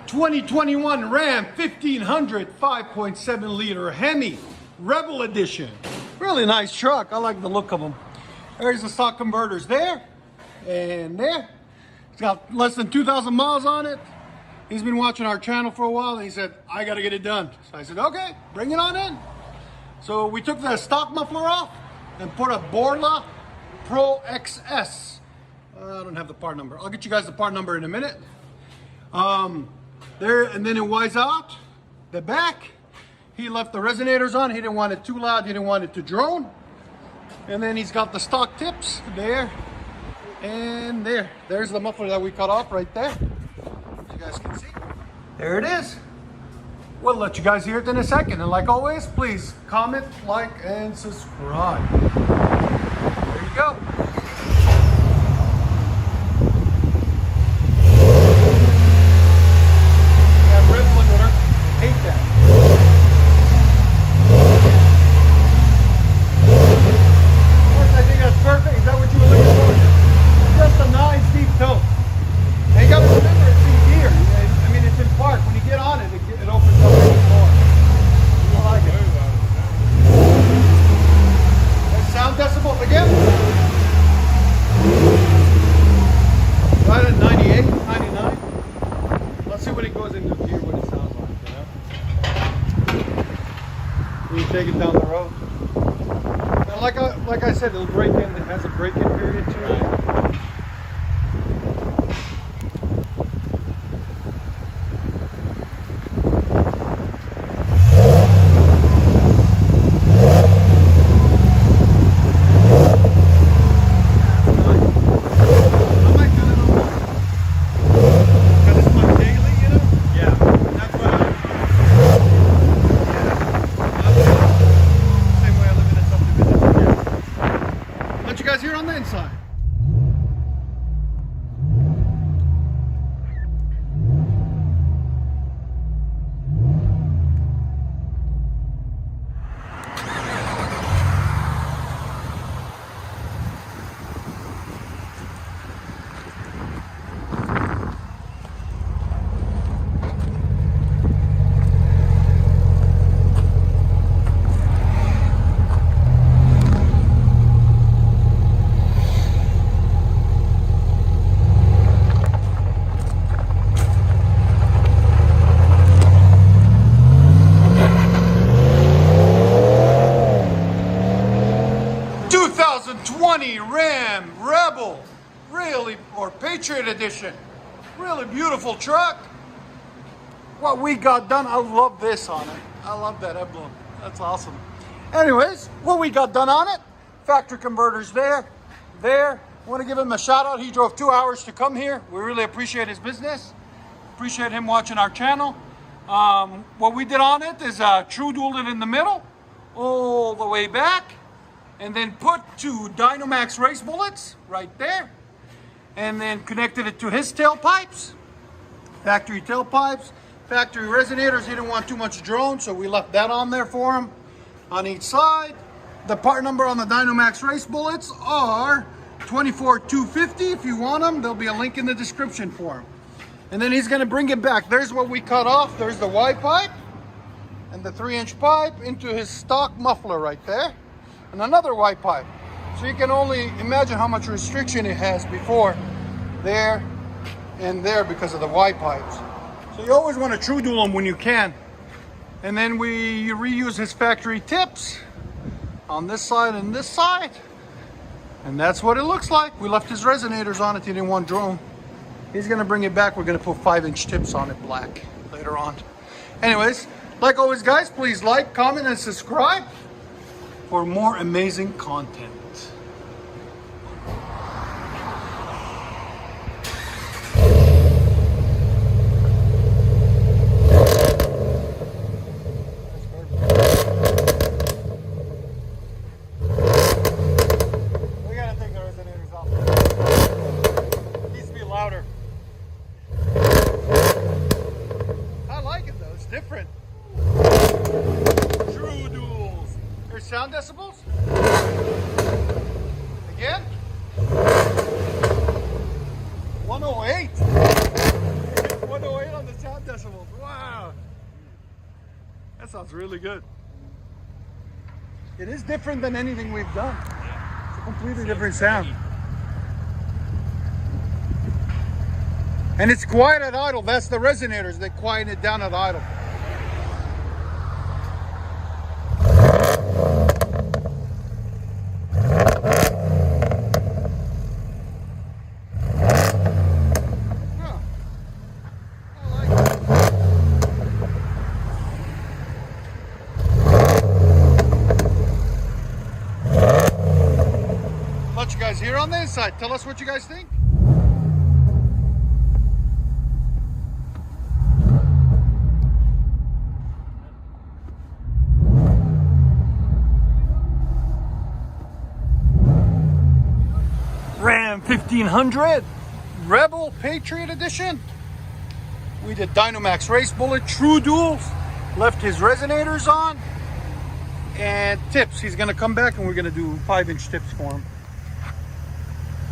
2021 Ram 1500 5.7 liter Hemi Rebel Edition. Really nice truck. I like the look of them. There's the stock converters there and there. It's got less than 2,000 miles on it. He's been watching our channel for a while and he said, I gotta get it done. So I said, okay, bring it on in. So we took the stock muffler off and put a Borla Pro XS. I don't have the part number. I'll get you guys the part number in a minute. There, and then it wides out the back. He left the resonators on. He didn't want it too loud. He didn't want it to drone. And then he's got the stock tips there and there. There's the muffler that we cut off right there. As you guys can see. There it is. We'll let you guys hear it in a second. And like always, please comment, like, and subscribe. There you go. Take it down the road. Now, like I said, it'll break in. It has a break-in period to it. Here on the inside. 2020 Ram Rebel, really, or Patriot Edition. Really beautiful truck. What we got done, I love this on it. I love that emblem. That's awesome. Anyways, what we got done on it, factory converters there. I want to give him a shout out. He drove 2 hours to come here. We really appreciate his business. Appreciate him watching our channel. What we did on it is true dualed it in the middle, all the way back. And then put 2 Dynomax race bullets right there. And then connected it to his tailpipes. Factory tailpipes. Factory resonators. He didn't want too much drone, so we left that on there for him. On each side. The part number on the Dynomax race bullets are 24250. If you want them, there'll be a link in the description for them. And then he's going to bring it back. There's what we cut off. There's the Y pipe. And the 3-inch pipe into his stock muffler right there. And another Y pipe. So you can only imagine how much restriction it has before there and there because of the Y pipes. So you always want to true dual them when you can. And then we reuse his factory tips on this side and this side. And that's what it looks like. We left his resonators on it. He didn't want drone. He's going to bring it back. We're going to put 5-inch tips on it black later on. Anyways, like always guys, please like, comment, and subscribe for more amazing content. We gotta take the resonators off. It needs to be louder. I like it though, it's different. True duels. There's sound decibels. That sounds really good. It is different than anything we've done. It's a completely different sound. And it's quiet at idle. That's the resonators. They quieten it down at idle. Let you guys hear on the inside. Tell us what you guys think. Ram 1500 Rebel Patriot Edition. We did Dynomax race bullet, true duals. Left his resonators on. And tips. He's gonna come back and we're gonna do 5-inch tips for him.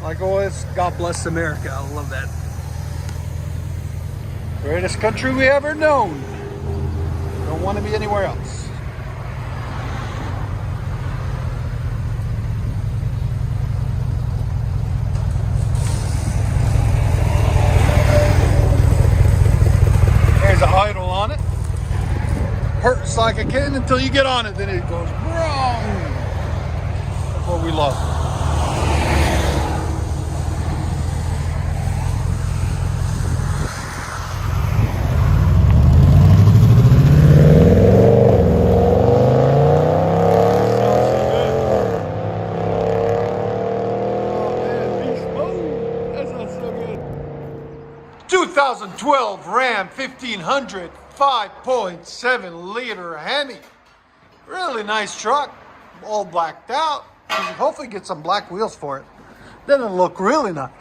Like always, God bless America. I love that. Greatest country we ever known. Don't want to be anywhere else. There's an idle on it. Hurts like a kitten until you get on it, then it goes wrong. That's what we love. That sounds so good. 2012 Ram 1500 5.7 liter HEMI. Really nice truck. All blacked out. Hopefully get some black wheels for it. Then it'll look really nice.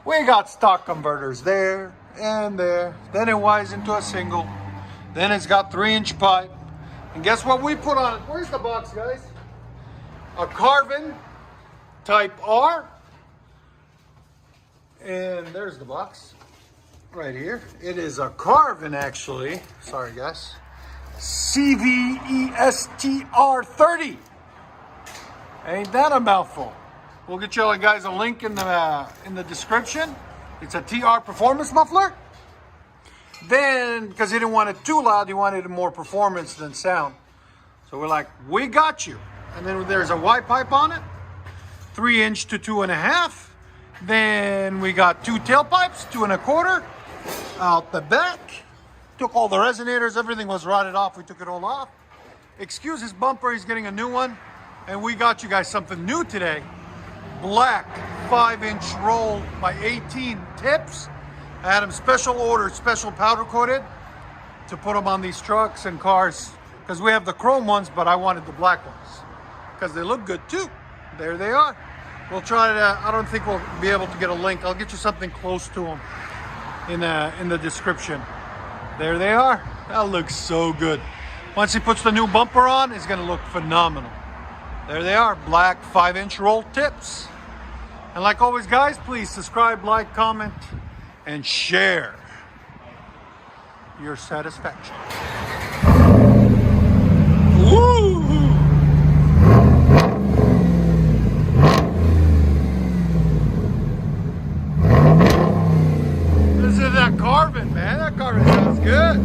We got stock converters there and there. Then it wires into a single. Then it's got 3-inch pipe. And guess what we put on it? Where's the box, guys? A Carven Type R. And there's the box. Right here. It is a Carven, actually. Sorry, guys. CVESTR30. Ain't that a mouthful? We'll get you guys a link in the description. It's a TR performance muffler. Then, because he didn't want it too loud, he wanted more performance than sound. So we're like, we got you. And then there's a Y pipe on it, 3-inch to 2.5. Then we got 2 tailpipes, 2 1/4. Out the back, took all the resonators, everything was rotted off, we took it all off. Excuse his bumper, he's getting a new one. And we got you guys something new today. Black 5-inch roll by 18 tips. I had them special ordered, special powder coated to put them on these trucks and cars, because we have the chrome ones, but I wanted the black ones because they look good too. There they are. We'll try to, I don't think we'll be able to get a link. I'll get you something close to them in the description. There they are. That looks so good. Once he puts the new bumper on, it's gonna look phenomenal. There they are, black 5-inch roll tips. And like always, guys, please subscribe, like, comment, and share your satisfaction. Woo! This is that Carven, man. That Carven sounds good.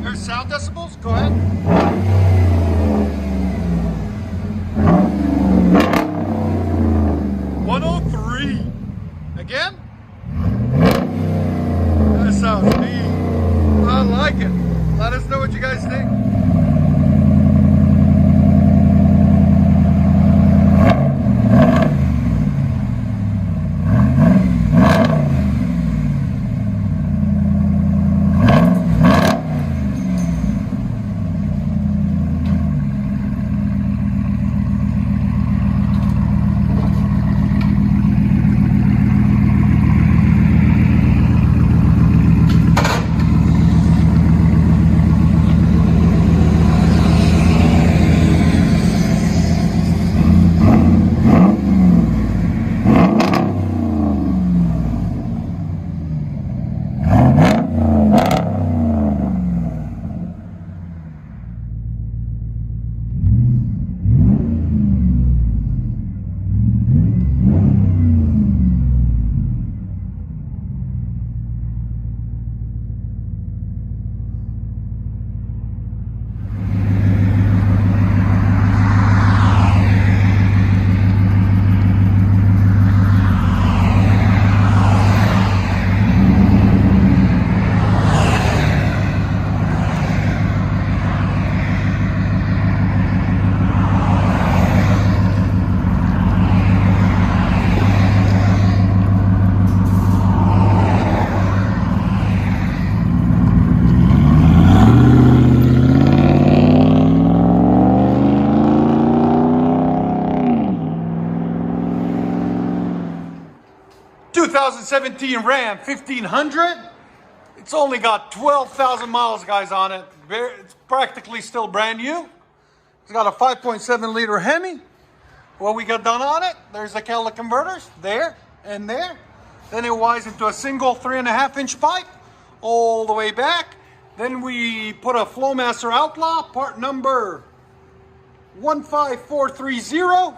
There's sound decibels. Go ahead. 103. Again? That sounds neat. I like it. Let us know what you guys think. 2017 Ram 1500. It's only got 12,000 miles, guys, on it. It's practically still brand new. It's got a 5.7 liter Hemi. What we got done on it, there's the catalytic converters, there and there. Then it wires into a single 3.5-inch pipe all the way back. Then we put a Flowmaster Outlaw, part number 15430.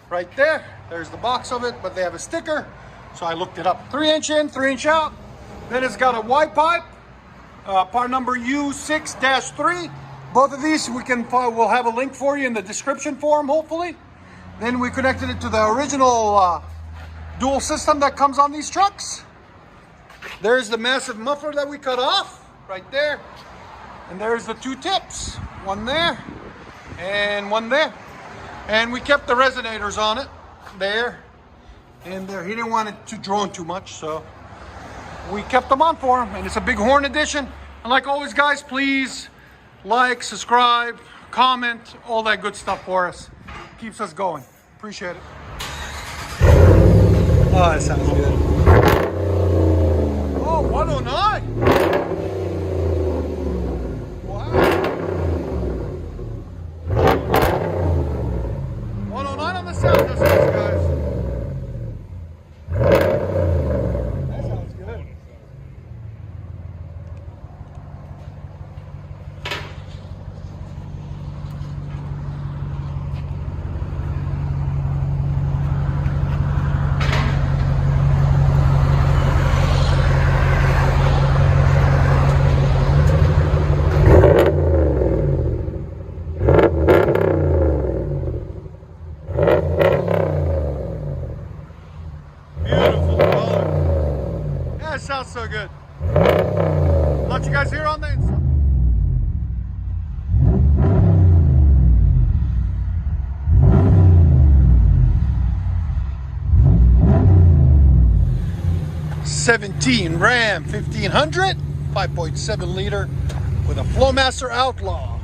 Right there. There's the box of it, but they have a sticker. So I looked it up. 3-inch in, 3-inch out. Then it's got a Y pipe, part number U6-3. Both of these we'll have a link for you in the description form, hopefully. Then we connected it to the original dual system that comes on these trucks. There's the massive muffler that we cut off, right there. And there's the two tips, one there and one there. And we kept the resonators on it, there and there. He didn't want it to drone too much, so we kept them on for him. And it's a big horn edition. And like always, guys, please like, subscribe, comment, all that good stuff for us. Keeps us going. Appreciate it. Oh, that sounds good. Oh, 109. Wow. 109 on the sound distance, guys. That sounds good. Sounds so good. Let you guys hear on the inside. '17 Ram 1500, 5.7 liter with a Flowmaster Outlaw.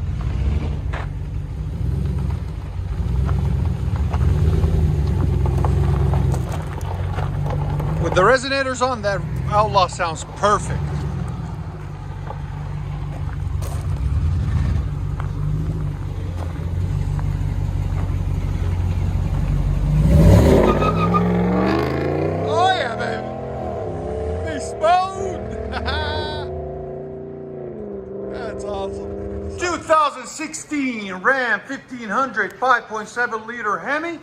With the resonators on, that Outlaw sounds perfect. Oh yeah, baby. Be smooth. That's awesome. 2016 Ram 1500, 5.7 liter Hemi.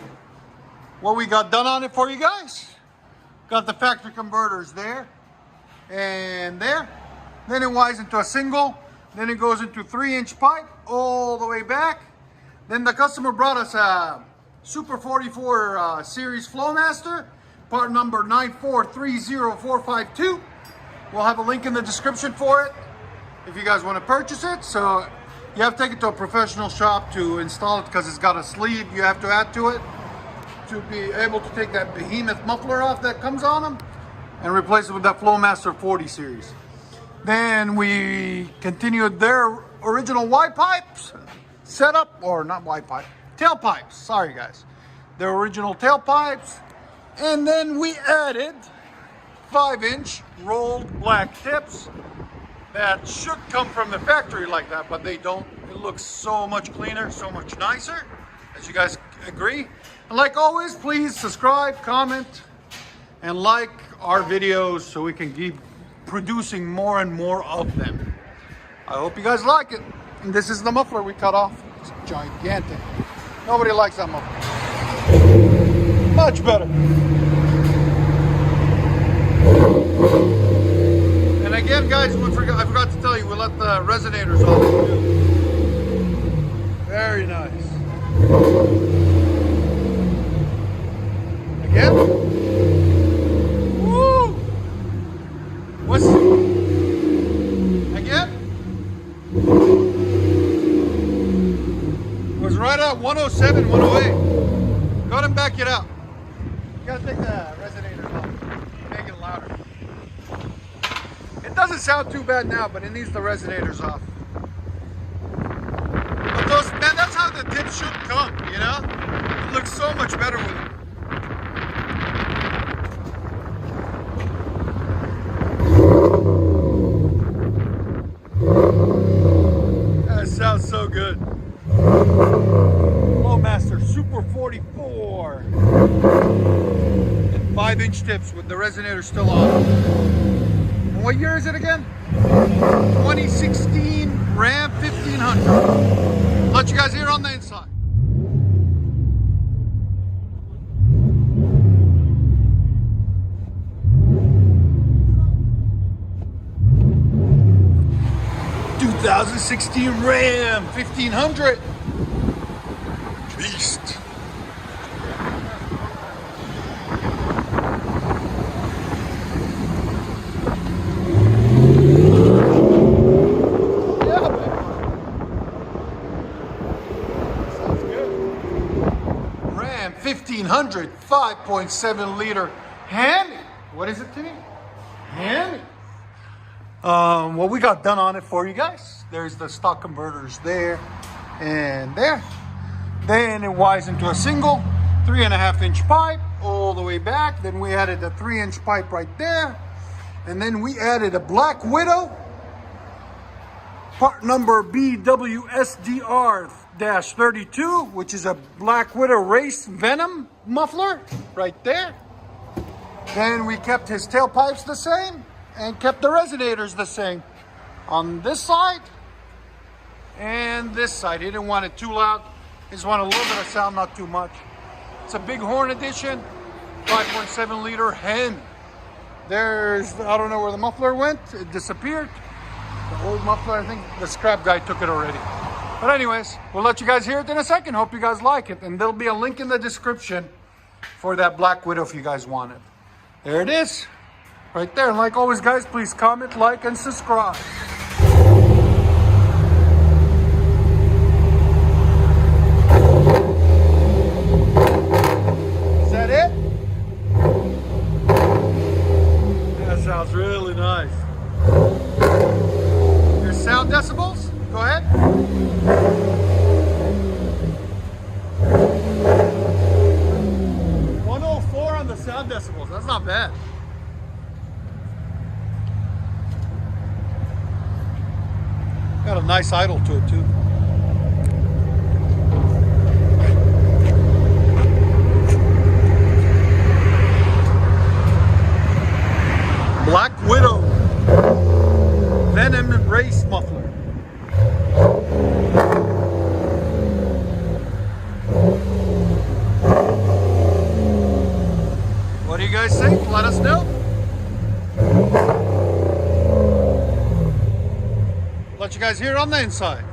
What we got done on it for you guys? Got the factory converters there and there. Then it wires into a single. Then it goes into 3-inch pipe all the way back. Then the customer brought us a Super 44 series Flowmaster, part number 9430452. We'll have a link in the description for it if you guys want to purchase it. So you have to take it to a professional shop to install it because it's got a sleeve you have to add to it to be able to take that behemoth muffler off that comes on them and replace it with that Flowmaster 40 series. Then we continued their original Y pipes setup, or not Y pipe, tailpipes. Sorry guys, their original tailpipes, and then we added 5-inch rolled black tips that should come from the factory like that, but they don't. It looks so much cleaner, so much nicer. As you guys agree. And like always, please subscribe, comment, and like our videos so we can keep producing more and more of them. I hope you guys like it. And this is the muffler we cut off. It's gigantic. Nobody likes that muffler. Much better. And again, guys, I forgot to tell you, we let the resonators off too. Very nice. Again? Woo! What's again? It was right at 107, 108. Go ahead and back it up. You gotta take the resonator off. Make it louder. It doesn't sound too bad now, but it needs the resonators off. Man, that's how the tips should come, you know? It looks so much better with it. Super 44. And 5-inch tips with the resonator still on. And what year is it again? 2016 Ram 1500. Let you guys hear on the inside. '16 Ram 1500. Beast. Yeah, man. Sounds good. Ram 1500 5.7 liter HEMI. What is it, Timmy? HEMI. What we got done on it for you guys. There's the stock converters there and there. Then it wires into a single 3.5-inch pipe all the way back. Then we added a 3-inch pipe right there. And then we added a Black Widow, part number BWSDR-32, which is a Black Widow race Venom muffler right there. Then we kept his tailpipes the same and kept the resonators the same on this side and this side. He didn't want it too loud. He just wanted a little bit of sound, not too much. It's a big horn edition, 5.7 liter HEMI. There's, I don't know where the muffler went. It disappeared. The old muffler, I think the scrap guy took it already. But anyways, we'll let you guys hear it in a second. Hope you guys like it. And there'll be a link in the description for that Black Widow if you guys want it. There it is. Right there. And like always, guys, please comment, like, and subscribe. Is that it? That sounds really nice. Your sound decibels? Go ahead. 104 on the sound decibels. That's not bad. Got a nice idle to it too. Black Widow Venom race muffler. What do you guys think? Let us know. Let you guys hear it on the inside.